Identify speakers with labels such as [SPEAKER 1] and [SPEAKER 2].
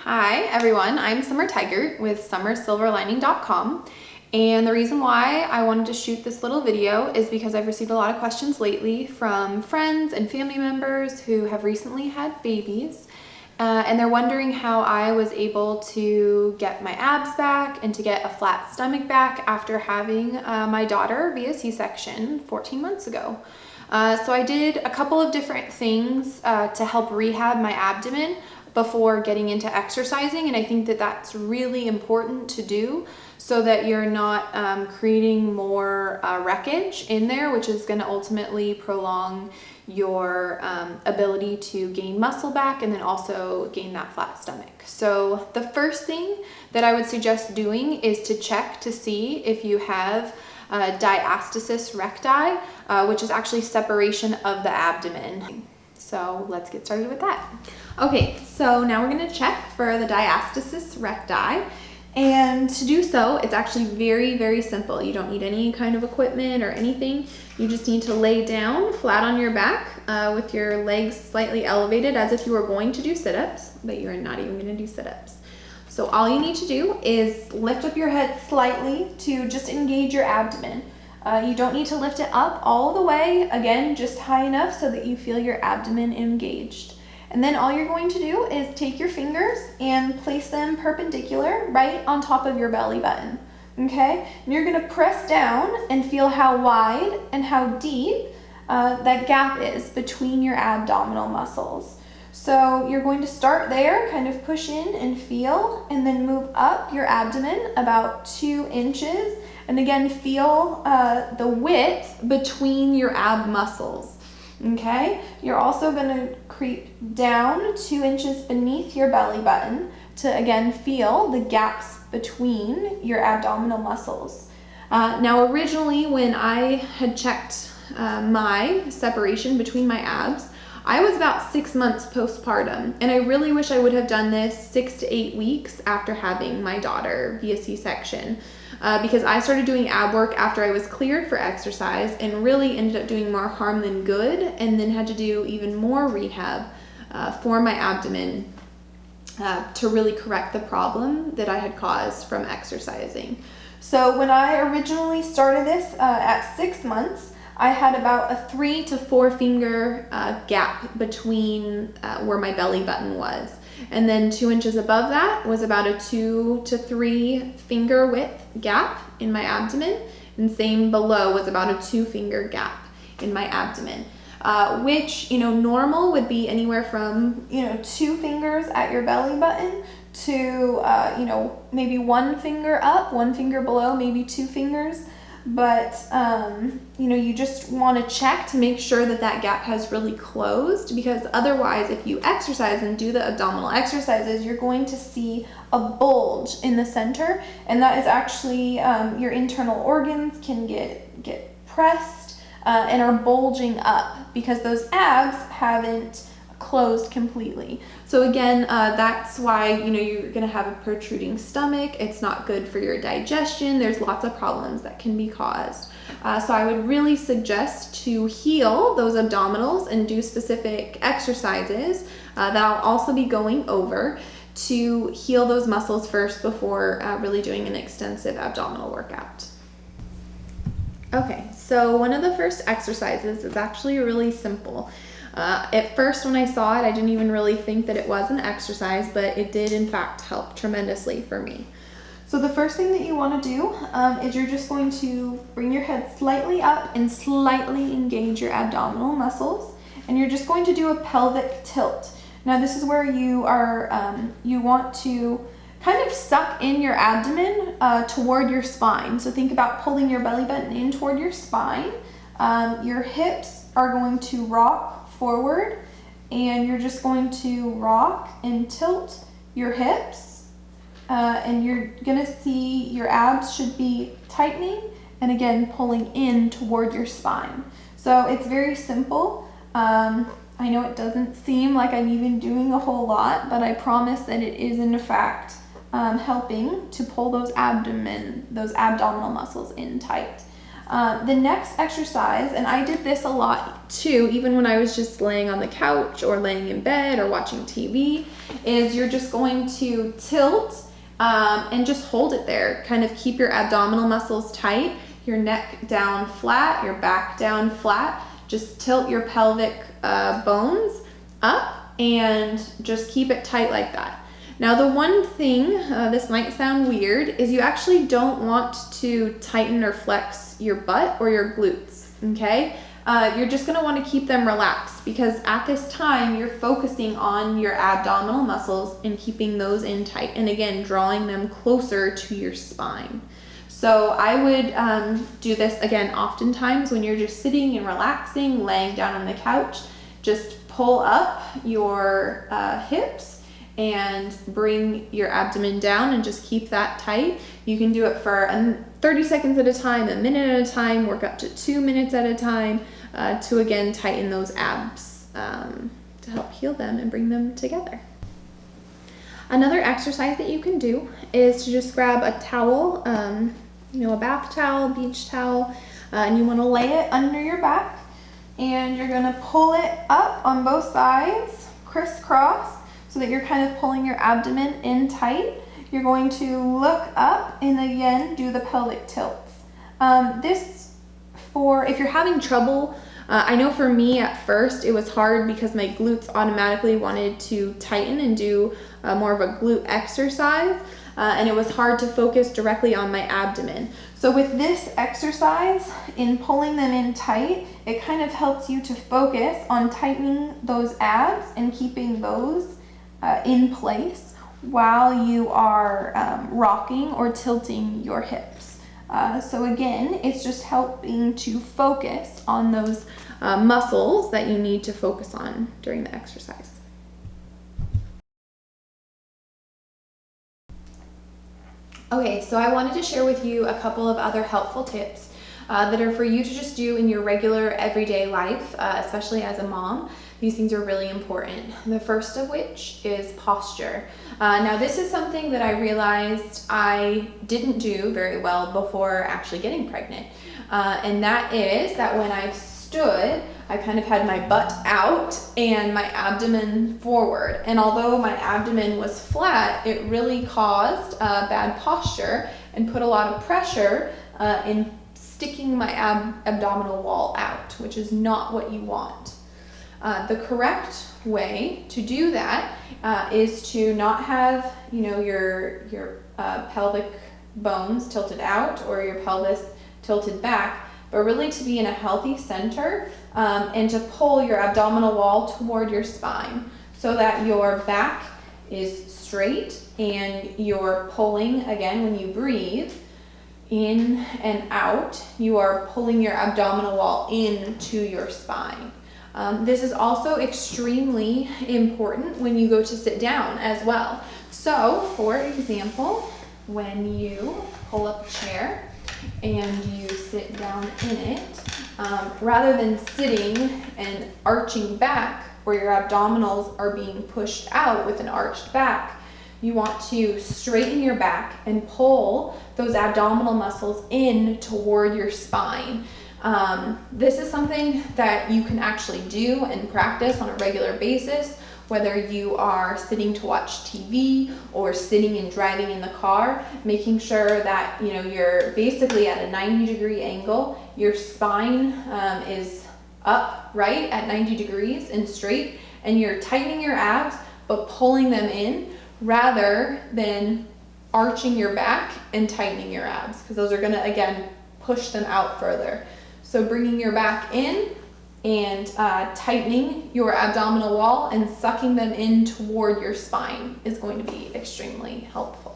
[SPEAKER 1] Hi everyone, I'm Summer Tigert with summersilverlining.com, and the reason why I wanted to shoot this little video is because I've received a lot of questions lately from friends and family members who have recently had babies, and they're wondering how I was able to get my abs back and to get a flat stomach back after having my daughter via C-section 14 months ago. So I did a couple of different things to help rehab my abdomen before getting into exercising, and I think that that's really important to do so that you're not creating more wreckage in there, which is going to ultimately prolong your ability to gain muscle back and then also gain that flat stomach. So the first thing that I would suggest doing is to check to see if you have diastasis recti, which is actually separation of the abdomen. So let's get started with that. Okay, so now we're going to check for the diastasis recti, and to do so, it's actually very, very simple. You don't need any kind of equipment or anything. You just need to lay down flat on your back with your legs slightly elevated as if you were going to do sit-ups, but you're not even going to do sit-ups. So all you need to do is lift up your head slightly to just engage your abdomen. You don't need to lift it up all the way, again, just high enough so that you feel your abdomen engaged. And then all you're going to do is take your fingers and place them perpendicular right on top of your belly button, okay? And you're gonna press down and feel how wide and how deep that gap is between your abdominal muscles. So you're going to start there, kind of push in and feel, and then move up your abdomen about 2 inches. And again, feel the width between your ab muscles, okay? You're also gonna creep down 2 inches beneath your belly button to, again, feel the gaps between your abdominal muscles. Now, originally, when I had checked my separation between my abs, I was about 6 months postpartum, and I really wish I would have done this 6 to 8 weeks after having my daughter via C-section, because I started doing ab work after I was cleared for exercise and really ended up doing more harm than good, and then had to do even more rehab for my abdomen to really correct the problem that I had caused from exercising. So when I originally started this at 6 months, I had about a 3 to 4 finger gap between where my belly button was. And then 2 inches above that was about a 2 to 3 finger width gap in my abdomen. And same below was about a 2 finger gap in my abdomen. Which, normal would be anywhere from, 2 fingers at your belly button to, maybe 1 finger up, 1 finger below, maybe 2 fingers. But, you just want to check to make sure that that gap has really closed, because otherwise, if you exercise and do the abdominal exercises, you're going to see a bulge in the center, and that is actually your internal organs can get pressed and are bulging up because those abs haven't closed completely. So again, that's why you're going to have a protruding stomach. It's not good for your digestion. There's lots of problems that can be caused. So I would really suggest to heal those abdominals and do specific exercises that I'll also be going over to heal those muscles first before really doing an extensive abdominal workout. Okay, so one of the first exercises is actually really simple. At first, when I saw it, I didn't even really think that it was an exercise, but it did in fact help tremendously for me. So the first thing that you want to do is you're just going to bring your head slightly up and slightly engage your abdominal muscles, and you're just going to do a pelvic tilt. Now this is where you want to kind of suck in your abdomen toward your spine. So think about pulling your belly button in toward your spine. Your hips are going to rock forward, and you're just going to rock and tilt your hips, and you're gonna see your abs should be tightening and again pulling in toward your spine. So it's very simple. I know it doesn't seem like I'm even doing a whole lot, but I promise that it is in fact helping to pull those abdominal muscles in tight. The next exercise, and I did this a lot too, even when I was just laying on the couch or laying in bed or watching TV, is you're just going to tilt and just hold it there. Kind of keep your abdominal muscles tight, your neck down flat, your back down flat. Just tilt your pelvic bones up and just keep it tight like that. Now the one thing, this might sound weird, is you actually don't want to tighten or flex your butt or your glutes, okay? You're just gonna wanna keep them relaxed because at this time you're focusing on your abdominal muscles and keeping those in tight, and again, drawing them closer to your spine. So I would do this again oftentimes when you're just sitting and relaxing, laying down on the couch. Just pull up your hips and bring your abdomen down and just keep that tight. You can do it for 30 seconds at a time, a minute at a time, work up to 2 minutes at a time to again tighten those abs to help heal them and bring them together. Another exercise that you can do is to just grab a towel, a bath towel, beach towel, and you want to lay it under your back, and you're going to pull it up on both sides, crisscross, so that you're kind of pulling your abdomen in tight. You're going to look up and again do the pelvic tilts. If you're having trouble, I know for me at first it was hard because my glutes automatically wanted to tighten and do more of a glute exercise, and it was hard to focus directly on my abdomen. So with this exercise, in pulling them in tight, it kind of helps you to focus on tightening those abs and keeping those in place while you are rocking or tilting your hips. So again, it's just helping to focus on those muscles that you need to focus on during the exercise. Okay, so I wanted to share with you a couple of other helpful tips that are for you to just do in your regular everyday life, especially as a mom. These things are really important. The first of which is posture. Now this is something that I realized I didn't do very well before actually getting pregnant. And that is that when I stood, I kind of had my butt out and my abdomen forward. And although my abdomen was flat, it really caused bad posture and put a lot of pressure in sticking my abdominal wall out, which is not what you want. The correct way to do that is to not have, your pelvic bones tilted out or your pelvis tilted back, but really to be in a healthy center and to pull your abdominal wall toward your spine so that your back is straight and you're pulling, again, when you breathe in and out, you are pulling your abdominal wall into your spine. This is also extremely important when you go to sit down as well. So, for example, when you pull up a chair and you sit down in it, rather than sitting and arching back where your abdominals are being pushed out with an arched back, you want to straighten your back and pull those abdominal muscles in toward your spine. This is something that you can actually do and practice on a regular basis, whether you are sitting to watch TV or sitting and driving in the car, making sure that you're basically at a 90-degree angle. Your spine is up, right, at 90 degrees and straight, and you're tightening your abs but pulling them in rather than arching your back and tightening your abs, because those are going to again push them out further. So bringing your back in and tightening your abdominal wall and sucking them in toward your spine is going to be extremely helpful.